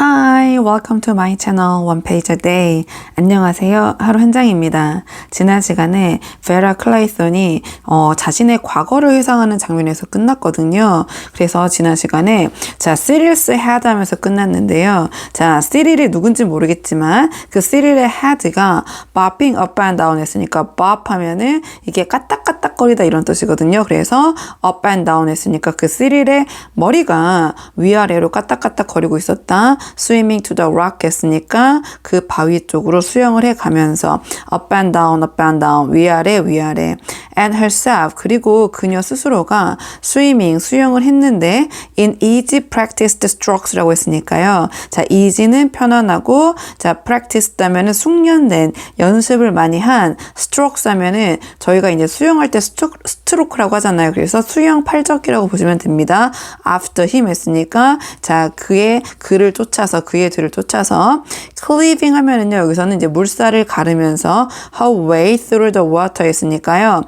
Hi, welcome to my channel One Page a Day. 안녕하세요. 하루 한 장입니다. 지난 시간에 베라 클라이손이 자신의 과거를 회상하는 장면에서 끝났거든요. 그래서 지난 시간에 시리스 헤드 하면서 끝났는데요. 시릴이 누군지 모르겠지만 그 시릴의 헤드가 bopping up and down 했으니까 bop 하면은 이게 까딱까딱거리다 이런 뜻이거든요. 그래서 up and down 했으니까 그 시릴의 머리가 위아래로 까딱까딱거리고 있었다. Swimming to the rock 했으니까 그 바위 쪽으로 수영을 해가면서 up and down, 위아래. And herself, 그리고 그녀 스스로가 swimming, 수영을 했는데 in easy practiced strokes라고 했으니까요. easy는 편안하고, practiced 하면은 숙련된, 연습을 많이 한, strokes 하면은 저희가 이제 수영할 때 스트로크라고 하잖아요. 그래서 수영 팔적이라고 보시면 됩니다. after him 했으니까, 그의 뒤를 쫓아서 cleaving 하면은요, 여기서는 이제 물살을 가르면서 her way through the water 했으니까요.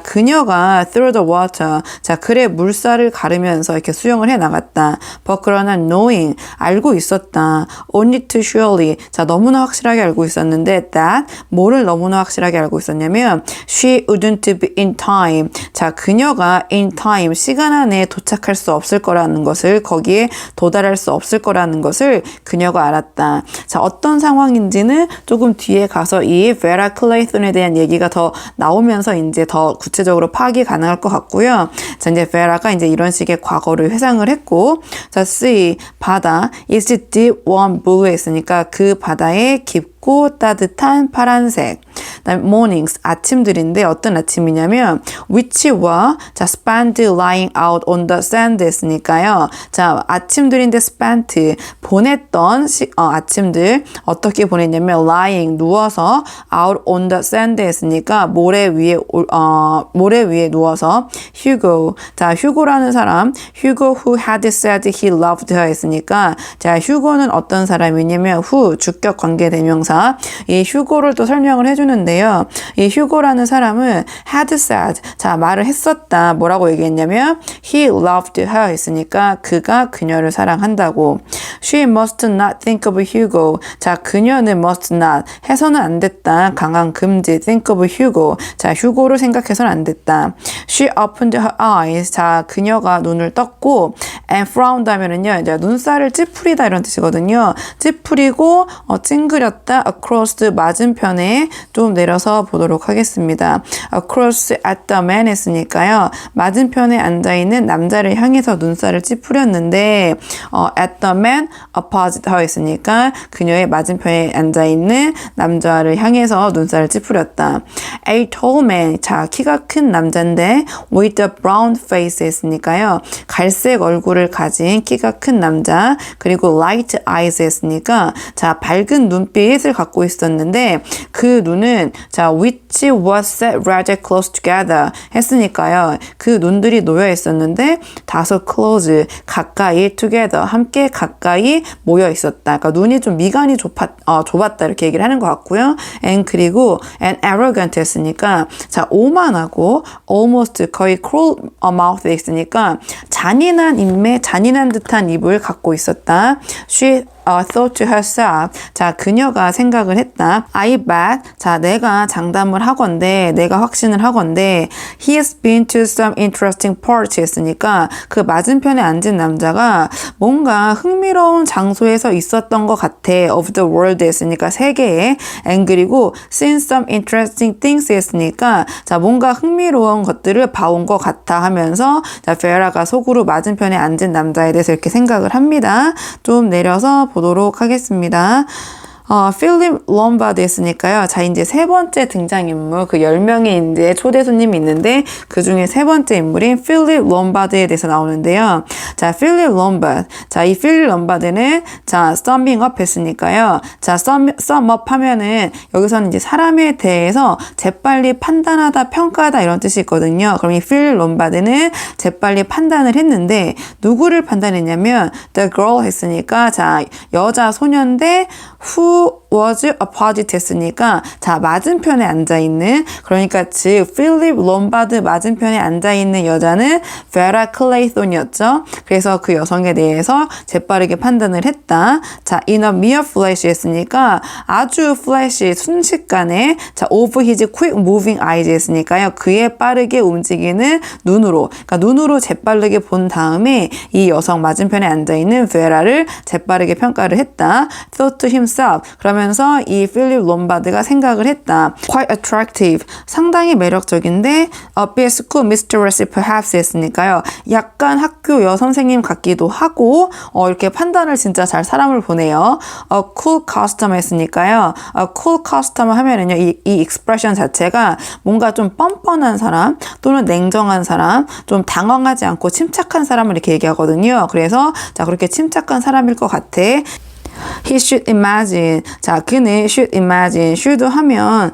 그녀가 through the water, 그래 물살을 가르면서 이렇게 수영을 해 나갔다. But 그러나 knowing, 알고 있었다. Only too surely, 너무나 확실하게 알고 있었는데 that, 뭐를 너무나 확실하게 알고 있었냐면 she wouldn't be in time. 그녀가 in time, 시간 안에 도착할 수 없을 거라는 것을, 거기에 도달할 수 없을 거라는 것을 그녀가 알았다. 어떤 상황인지는 조금 뒤에 가서 이 베라 클레이손에 대한 얘기가 더 나오면서 이제 더 구체적으로 파악이 가능할 것 같고요. 이제 베라가 이제 이런 식의 과거를 회상을 했고, sea, 바다, is deep warm blue 했으니까 그 바다의 깊고 따뜻한 파란색. 그다음 mornings, 아침들인데 어떤 아침이냐면 which were spent lying out on the sand 했으니까요. 아침들인데 spent, 보냈던 아침들 어떻게 보냈냐면 lying, 누워서 out on the sand 했으니까 모래 위에 누워서 Hugo, 휴고라는 사람, Hugo who had said he loved her 했으니까 휴고는 어떤 사람이냐면 who, 주격 관계 대명사, 이 휴고를 또 설명을 해주는데요. 이 휴고라는 사람은 had said, 말을 했었다. 뭐라고 얘기했냐면 he loved her 했으니까 그가 그녀를 사랑한다고. She must not think of Hugo. 그녀는 must not, 해서는 안 됐다. 강한 금지, think of Hugo. 휴고를 생각해서는 안 됐다. She opened her eyes. 그녀가 눈을 떴고, and frowned 하면은요, 이제 눈살을 찌푸리다 이런 뜻이거든요. 찌푸리고, 찡그렸다. across, 맞은편에 좀 내려서 보도록 하겠습니다. across at the man 했으니까요. 맞은편에 앉아있는 남자를 향해서 눈살을 찌푸렸는데, at the man opposite her 했으니까 그녀의 맞은편에 앉아있는 남자를 향해서 눈살을 찌푸렸다. A tall man, 키가 큰 남자인데 with a brown face 했으니까요. 갈색 얼굴을 가진 키가 큰 남자, 그리고 light eyes 했으니까 밝은 눈빛을 갖고 있었는데 그 눈은 which was set rather close together 했으니까요. 그 눈들이 놓여 있었는데 다소 close, 가까이, together, 함께 가까이 모여 있었다. 그러니까 눈이 좀 미간이 좁았다 이렇게 얘기를 하는 것 같고요. 그리고 arrogant 했으니까 오만하고 almost, 거의 cruel mouth 했으니까 잔인한 인매, 잔인한 듯한 입을 갖고 있었다. She thought to herself, 그녀가 생각을 했다. I bet, 내가 장담을 하건대, 내가 확신을 하건대, he has been to some interesting parts 했으니까 그 맞은편에 앉은 남자가 뭔가 흥미로운 장소에서 있었던 것 같아. of the world 했으니까 세계에, 그리고 seen some interesting things 했으니까 뭔가 흥미로운 것들을 봐온 것 같아 하면서 베라가 속으로 맞은편에 앉은 남자에 대해서 이렇게 생각을 합니다. 좀 내려서 보도록 하겠습니다. 필립 롬바드 했으니까요. 이제 세 번째 등장인물, 그 10명의 이제 초대 손님이 있는데, 그 중에 세 번째 인물인 필립 롬바드에 대해서 나오는데요. 필립 롬바드. 이 필립 롬바드는, summing up 했으니까요. sum up 하면은, 여기서는 이제 사람에 대해서 재빨리 판단하다, 평가하다 이런 뜻이 있거든요. 그럼 이 필립 롬바드는 재빨리 판단을 했는데, 누구를 판단했냐면, the girl 했으니까, 여자 소년대 who who was opposite 했으니까 자 맞은편에 앉아있는 그러니까 즉 필립 롬바드 맞은편에 앉아있는 여자는 베라 클레이톤이었죠. 그래서 그 여성에 대해서 재빠르게 판단을 했다. 자 in a mere flash 했으니까 아주 flash 순식간에 자 of his quick moving eyes 했으니까요. 그의 빠르게 움직이는 눈으로 그러니까 눈으로 재빠르게 본 다음에 이 여성 맞은편에 앉아있는 베라를 재빠르게 평가를 했다. thought to himself 그러면서 이 필립 롬바드가 생각을 했다. quite attractive 상당히 매력적인데 a bit school mistress perhaps 했으니까요. 약간 학교 여선생님 같기도 하고 이렇게 판단을 진짜 잘 사람을 보네요. a cool customer 했으니까요. a cool customer 하면은요. 이 expression 자체가 뭔가 좀 뻔뻔한 사람 또는 냉정한 사람 좀 당황하지 않고 침착한 사람을 이렇게 얘기하거든요. 그래서 자 그렇게 침착한 사람일 것 같아. He should imagine. 자, 그는 should imagine. should 하면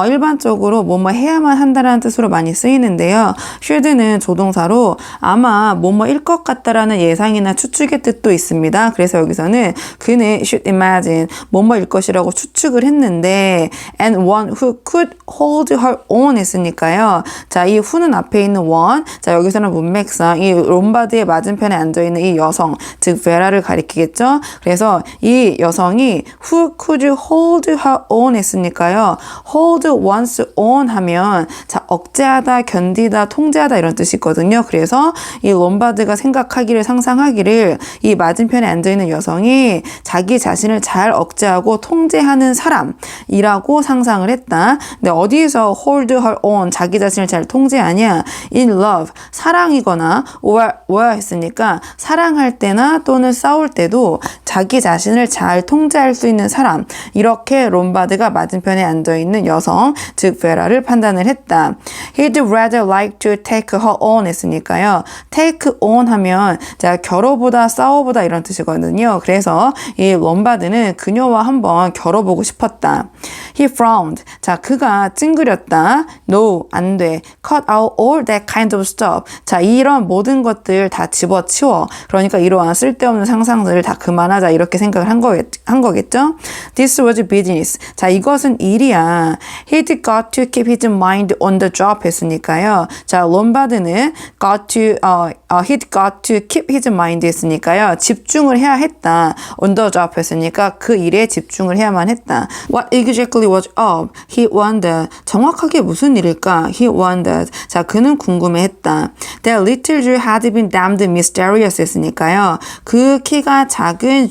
일반적으로 뭐뭐 해야만 한다라는 뜻으로 많이 쓰이는데요. should는 조동사로 아마 뭐뭐일 것 같다라는 예상이나 추측의 뜻도 있습니다. 그래서 여기서는 그는 should imagine 뭐뭐일 것이라고 추측을 했는데 and one who could hold her own 했으니까요. 자, 이 who는 앞에 있는 one. 자, 여기서는 문맥상 이 롬바드의 맞은편에 앉아있는 이 여성, 즉 베라를 가리키겠죠. 그래서 이 여성이 who could hold her own 했으니까요. hold one's own 하면 자 억제하다, 견디다, 통제하다 이런 뜻이 있거든요. 그래서 이 롬바드가 생각하기를 상상하기를 이 맞은편에 앉아있는 여성이 자기 자신을 잘 억제하고 통제하는 사람이라고 상상을 했다. 근데 어디에서 hold her own 자기 자신을 잘 통제하냐? in love 사랑이거나 or 했으니까 사랑할 때나 또는 싸울 때도 자기 자신을 잘 통제할 수 있는 사람 이렇게 롬바드가 맞은편에 앉아있는 여성 즉 베라를 판단을 했다. He'd rather like to take her on 했으니까요. take on 하면 자 겨뤄보다 싸워보다 이런 뜻이거든요. 그래서 이 롬바드는 그녀와 한번 겨뤄보고 싶었다. He frowned. 자 그가 찡그렸다. No 안 돼. Cut out all that kind of stuff. 자 이런 모든 것들 다 집어치워. 그러니까 이러한 쓸데없는 상상들을 다 그만하자 이렇게 생각을 한 거겠죠? This was business. 자, 이것은 일이야. He'd got to keep his mind on the job 했으니까요. 자, 롬바드는 he'd got to keep his mind 했으니까요. 집중을 해야 했다. on the job 했으니까 그 일에 집중을 해야만 했다. What exactly was up? He wondered. 정확하게 무슨 일일까? He wondered. 자, 그는 궁금해했다. That little Jew had been damned mysterious 했으니까요. 그 키가 작은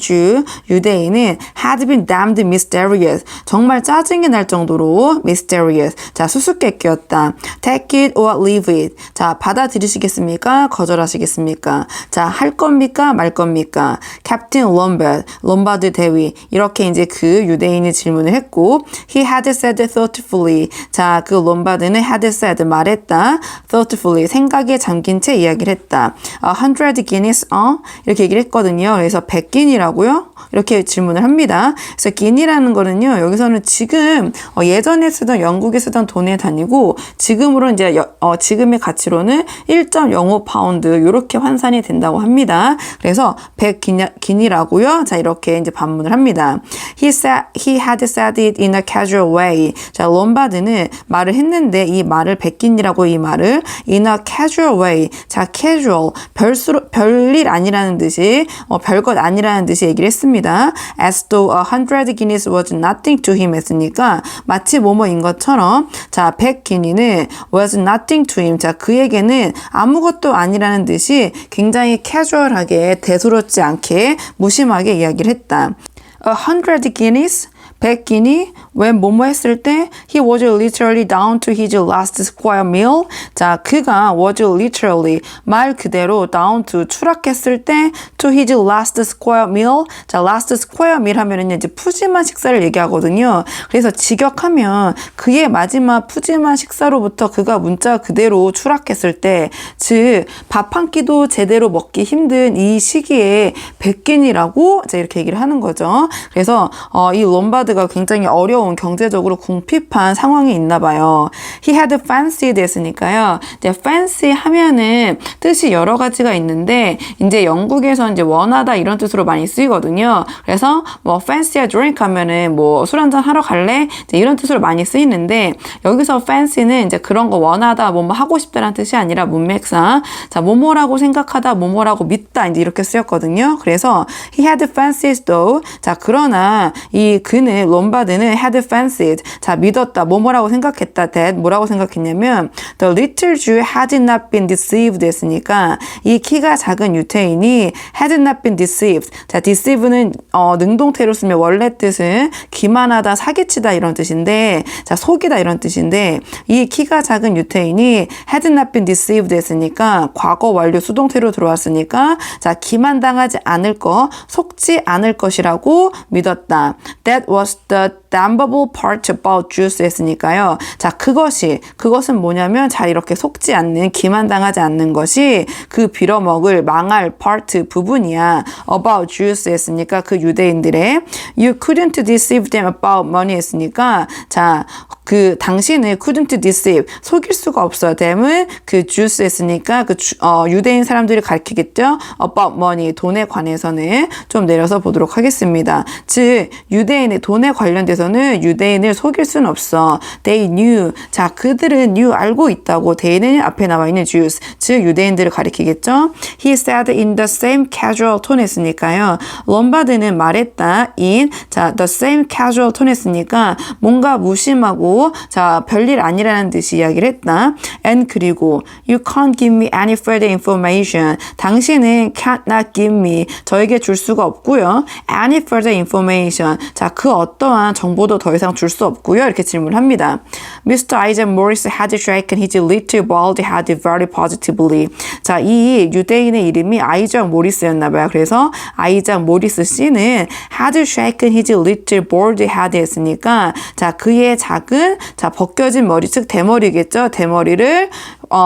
유대인은 had been damned mysterious. 정말 짜증이 날 정도로 mysterious. 자, 수수께끼였다. Take it or leave it. 자, 받아들이시겠습니까? 거절하시겠습니까? 자, 할 겁니까? 말 겁니까? Captain Lombard, 롬바드 대위. 이렇게 이제 그 유대인이 질문을 했고, he had said thoughtfully. 자, 그 롬바드는 had said 말했다. thoughtfully 생각에 잠긴 채 이야기를 했다. 100 guineas, 이렇게 얘기를 했거든요. 그래서 100guinea라고요? 이렇게 질문을 합니다. 그래서 guinea라는 거는요, 여기서는 지금 예전에 쓰던 영국에 쓰던 돈의 단위고 지금으로 이제 지금의 가치로는 1.05 파운드 이렇게 환산이 된다고 합니다. 그래서 100guinea라고요. 자, 이렇게 이제 반문을 합니다. He had said it in a casual way. 자, 롬바드는 말을 했는데 이 말을 100guinea라고 이 말을 in a casual way. 자, casual 별일 아니라는 듯이 별것 아니라는 듯이 얘기를 했습니다. As though 100 guineas was nothing to him 했으니까 마치 뭐뭐인 것처럼 자 100guinea는 was nothing to him. 자 그에게는 아무것도 아니라는 듯이 굉장히 캐주얼하게 대수롭지 않게 무심하게 이야기를 했다. 100 guineas 100guinea when 뭐뭐 했을 때 he was literally down to his last square meal. 자, 그가 was literally 말 그대로 down to 추락했을 때 to his last square meal. 자, last square meal 하면은 이제 푸짐한 식사를 얘기하거든요. 그래서 직역하면 그의 마지막 푸짐한 식사로부터 그가 문자 그대로 추락했을 때, 즉 밥 한 끼도 제대로 먹기 힘든 이 시기에 100guinea라고 이제 이렇게 얘기를 하는 거죠. 그래서 이 롬바드 롬바드가 굉장히 어려운 경제적으로 궁핍한 상황에 있나 봐요. He had fancied 했으니까요. 이제 fancy 하면은 뜻이 여러 가지가 있는데 이제 영국에서 이제 원하다 이런 뜻으로 많이 쓰이거든요. 그래서 뭐 fancy a drink 하면은 뭐 술 한잔 하러 갈래? 이제 이런 뜻으로 많이 쓰이는데 여기서 fancy는 이제 그런 거 원하다 뭐뭐 하고 싶다라는 뜻이 아니라 문맥상 자 뭐뭐라고 생각하다 뭐뭐라고 믿다 이제 이렇게 쓰였거든요. 그래서 he had fancied though 자 그러나 이 그는 롬바드는 had fancied 자 믿었다 뭐뭐라고 생각했다 that 뭐라고 생각했냐면 the little Jew had not been deceived 했으니까 이 키가 작은 유태인이 had not been deceived 자 deceive는 능동태로 쓰면 원래 뜻은 기만하다 사기치다 이런 뜻인데 자 속이다 이런 뜻인데 이 키가 작은 유태인이 had not been deceived 했으니까 과거 완료 수동태로 들어왔으니까 자 기만당하지 않을 거 속지 않을 것이라고 믿었다. That was the damnable part about Jews 했으니까요. 자 그것은 뭐냐면 잘 이렇게 속지 않는 기만당하지 않는 것이 그 빌어먹을 망할 part 부분이야. About Jews 했으니까 그 유대인들의 You couldn't deceive them about money 했으니까 자 그 당신은 couldn't deceive 속일 수가 없어. them은 그 Jews 했으니까 그 유대인 사람들이 가르치겠죠. about money 돈에 관해서는 좀 내려서 보도록 하겠습니다. 즉 유대인의 돈에 관련돼서는 유대인을 속일 수는 없어. They knew 자 그들은 knew 알고 있다고 they는 앞에 나와 있는 Jews 즉 유대인들을 가리키겠죠. He said in the same casual tone 했으니까요. 롬바드는 말했다 in 자 the same casual tone 했으니까 뭔가 무심하고 자 별일 아니라는 듯이 이야기를 했다. And 그리고 you can't give me any further information 당신은 can't not give me 저에게 줄 수가 없고요. any further information 자 그 어떠한 정보도 더 이상 줄 수 없고요. 이렇게 질문을 합니다. Mr. Isaac Morris had shaken his little bald head very positively 자 이 유대인의 이름이 아이작 모리스였나 봐요. 그래서 아이작 모리스 씨는 had shaken his little bald head 했으니까 자 그의 작은 자 벗겨진 머리 즉 대머리겠죠. 대머리를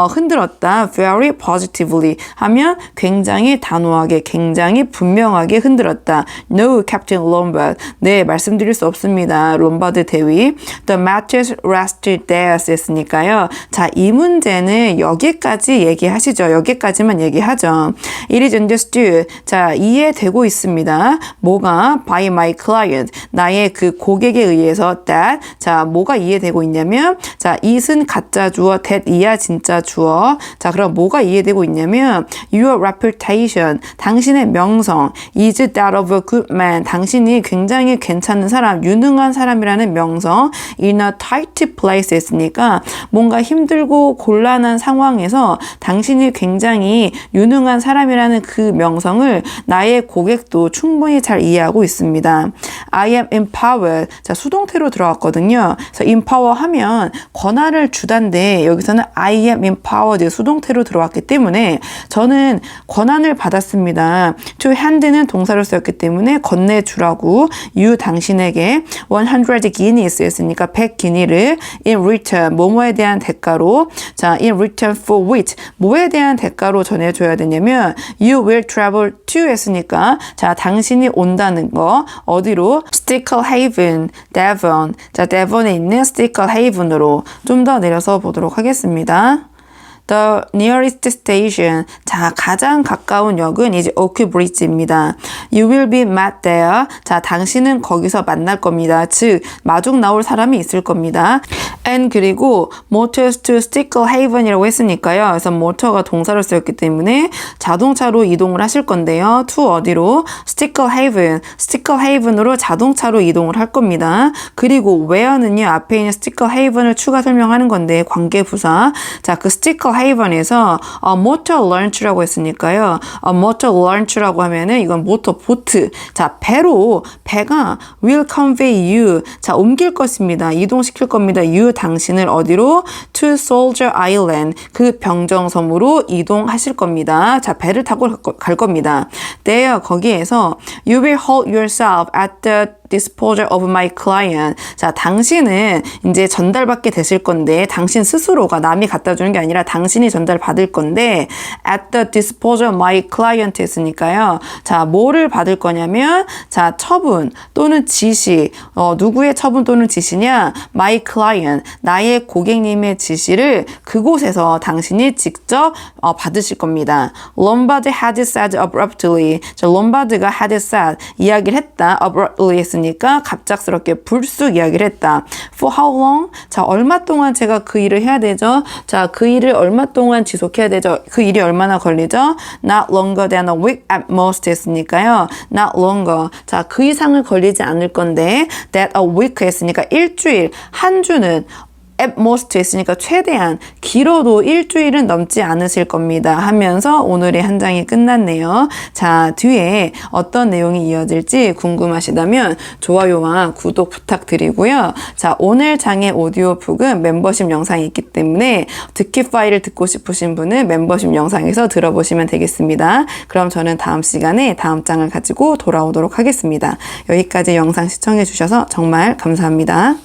흔들었다. very positively 하면 굉장히 단호하게 굉장히 분명하게 흔들었다. No, Captain Lombard. 네, 말씀드릴 수 없습니다. 롬바드 대위. The matter rested there 했으니까요. 자, 이 문제는 여기까지 얘기하시죠. 여기까지만 얘기하죠. It is understood. 자, 이해되고 있습니다. 뭐가? By my client. 나의 그 고객에 의해서 that. 자, 뭐가 이해되고 있냐면 자, it은 가짜 주어, that 이야 진짜 주어. 자, 그럼 뭐가 이해되고 있냐면 your reputation. 당신의 명성 is that of a good man. 당신이 굉장히 괜찮은 사람, 유능한 사람이라는 명성 in a tight place 했으니까 뭔가 힘들고 곤란한 상황에서 당신이 굉장히 유능한 사람이라는 그 명성을 나의 고객도 충분히 잘 이해하고 있습니다. I am empowered. 자, 수동태로 들어왔거든요. 그래서 empower 하면 권한을 주단데 여기서는 I am empowered 수동태로 들어왔기 때문에 저는 권한을 받았습니다. to hand는 동사로 쓰였기 때문에 건네주라고 you 당신에게 100 guineas 했으니까 100기니를 in return 뭐뭐에 대한 대가로 자 in return for which 뭐에 대한 대가로 전해줘야 되냐면 you will travel to 했으니까 자 당신이 온다는 거 어디로 Sticklehaven, Devon 자 데본에 있는 Sticklehaven으로 좀 더 내려서 보도록 하겠습니다. The nearest station. 자, 가장 가까운 역은 이제 오크브리지입니다. You will be met there. 자, 당신은 거기서 만날 겁니다. 즉, 마중 나올 사람이 있을 겁니다. And 그리고 motors to Sticklehaven이라고 했으니까요. 그래서 motor가 동사로 쓰였기 때문에 자동차로 이동을 하실 건데요. to 어디로? Sticklehaven. Sticklehaven으로 자동차로 이동을 할 겁니다. 그리고 where는요. 앞에 있는 Sticklehaven을 추가 설명하는 건데 관계부사. 자, 그 Sticklehaven에서 motor launch라고 했으니까요. motor launch라고 하면은 이건 모터 보트. 자, 배가 will convey you. 자, 옮길 것입니다. 이동시킬 겁니다. you 당신을 어디로? to Soldier Island. 그 병정섬으로 이동하실 겁니다. 자, 배를 타고 갈 겁니다. There 거기에서 you will hold yourself at the disposal of my client. 자, 당신은 이제 전달받게 되실 건데 당신 스스로가 남이 갖다 주는 게 아니라 당신이 전달받을 건데 at the disposal of my client 했으니까요. 자, 뭐를 받을 거냐면 자, 처분 또는 지시. 누구의 처분 또는 지시냐? my client. 나의 고객님의 지시를 그곳에서 당신이 직접 받으실 겁니다. Lombard had said abruptly. 자, 롬바드가 had said 이야기를 했다. abruptly 했으니까 갑작스럽게 불쑥 이야기를 했다. For how long? 자, 얼마 동안 제가 그 일을 해야 되죠? 자, 그 일을 얼마 동안 지속해야 되죠? 그 일이 얼마나 걸리죠? Not longer than a week at most 했으니까요. Not longer. 자, 그 이상은 걸리지 않을 건데 that a week 했으니까 일주일, 한 주는 at most 했으니까 최대한 길어도 일주일은 넘지 않으실 겁니다 하면서 오늘의 한 장이 끝났네요. 자, 뒤에 어떤 내용이 이어질지 궁금하시다면 좋아요와 구독 부탁드리고요. 자, 오늘 장의 오디오북은 멤버십 영상이 있기 때문에 듣기 파일을 듣고 싶으신 분은 멤버십 영상에서 들어보시면 되겠습니다. 그럼 저는 다음 시간에 다음 장을 가지고 돌아오도록 하겠습니다. 여기까지 영상 시청해 주셔서 정말 감사합니다.